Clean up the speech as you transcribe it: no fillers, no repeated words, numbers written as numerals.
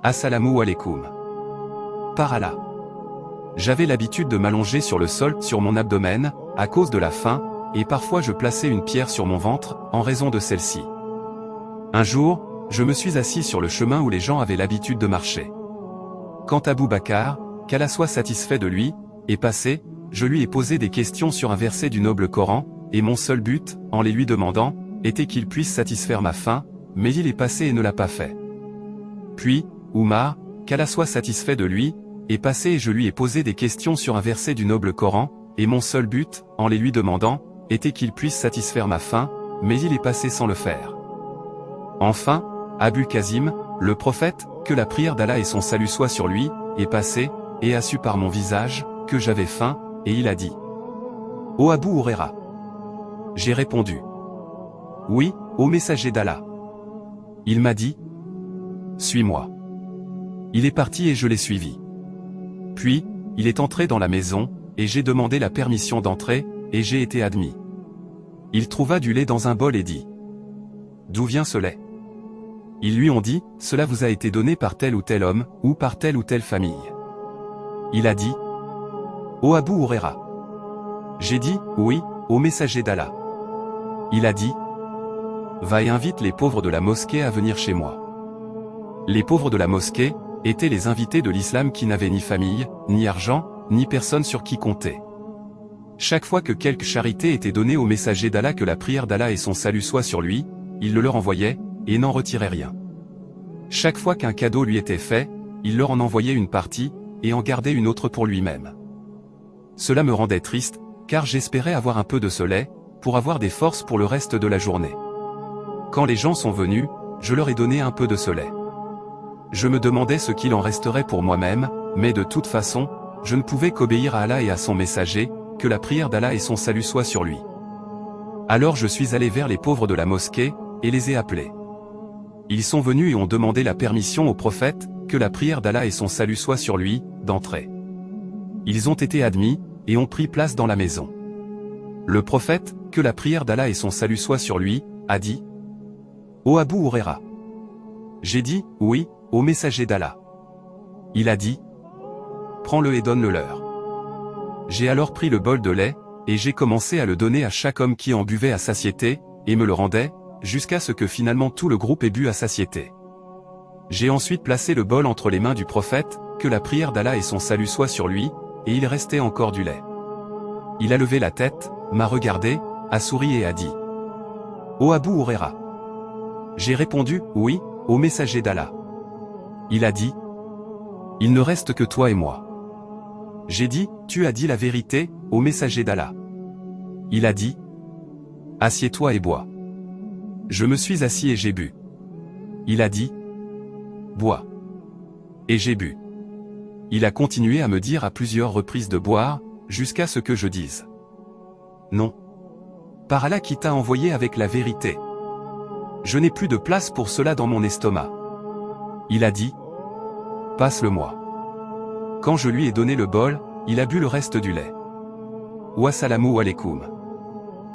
Assalamu alaikum. Par Allah. J'avais l'habitude de m'allonger sur le sol, sur mon abdomen, à cause de la faim, et parfois je plaçais une pierre sur mon ventre, en raison de celle-ci. Un jour, je me suis assis sur le chemin où les gens avaient l'habitude de marcher. Quand Abou Bakr, qu'Allah soit satisfait de lui, est passé, je lui ai posé des questions sur un verset du noble Coran, et mon seul but, en les lui demandant, était qu'il puisse satisfaire ma faim, mais il est passé et ne l'a pas fait. Puis, Oumar, qu'Allah soit satisfait de lui, est passé et je lui ai posé des questions sur un verset du noble Coran, et mon seul but, en les lui demandant, était qu'il puisse satisfaire ma faim, mais il est passé sans le faire. Enfin, Abul Qasim, le prophète, que la prière d'Allah et son salut soient sur lui, est passé, et a su par mon visage, que j'avais faim, et il a dit: Ô Abu Huraira. J'ai répondu: Oui, ô messager d'Allah. Il m'a dit: Suis-moi. Il est parti et je l'ai suivi. Puis, il est entré dans la maison, et j'ai demandé la permission d'entrer, et j'ai été admis. Il trouva du lait dans un bol et dit: D'où vient ce lait? Ils lui ont dit: Cela vous a été donné par tel ou tel homme, ou par telle ou telle famille. Il a dit: Ô Abu Huraira. J'ai dit: Oui, ô messager d'Allah. Il a dit: Va et invite les pauvres de la mosquée à venir chez moi. Les pauvres de la mosquée étaient les invités de l'islam qui n'avaient ni famille, ni argent, ni personne sur qui compter. Chaque fois que quelque charité était donnée au messager d'Allah, que la prière d'Allah et son salut soient sur lui, il le leur envoyait, et n'en retirait rien. Chaque fois qu'un cadeau lui était fait, il leur en envoyait une partie, et en gardait une autre pour lui-même. Cela me rendait triste, car j'espérais avoir un peu de ce lait, pour avoir des forces pour le reste de la journée. Quand les gens sont venus, je leur ai donné un peu de ce lait. Je me demandais ce qu'il en resterait pour moi-même, mais de toute façon, je ne pouvais qu'obéir à Allah et à son messager, que la prière d'Allah et son salut soient sur lui. Alors je suis allé vers les pauvres de la mosquée, et les ai appelés. Ils sont venus et ont demandé la permission au prophète, que la prière d'Allah et son salut soient sur lui, d'entrer. Ils ont été admis, et ont pris place dans la maison. Le prophète, que la prière d'Allah et son salut soient sur lui, a dit: Ô Abu Huraira. J'ai dit: Oui, ô messager d'Allah. Il a dit: Prends-le et donne-le leur. J'ai alors pris le bol de lait, et j'ai commencé à le donner à chaque homme qui en buvait à satiété, et me le rendait, jusqu'à ce que finalement tout le groupe ait bu à satiété. J'ai ensuite placé le bol entre les mains du prophète, que la prière d'Allah et son salut soient sur lui, et il restait encore du lait. Il a levé la tête, m'a regardé, a souri et a dit: Ô Abu Huraira. J'ai répondu: Oui, ô messager d'Allah. Il a dit: Il ne reste que toi et moi. J'ai dit: Tu as dit la vérité, ô messager d'Allah. Il a dit: Assieds-toi et bois. Je me suis assis et j'ai bu. Il a dit: Bois. Et j'ai bu. Il a continué à me dire à plusieurs reprises de boire, jusqu'à ce que je dise: Non. Par Allah qui t'a envoyé avec la vérité. Je n'ai plus de place pour cela dans mon estomac. Il a dit: Passe-le-moi. Quand je lui ai donné le bol, il a bu le reste du lait. Wassalamu alaikum.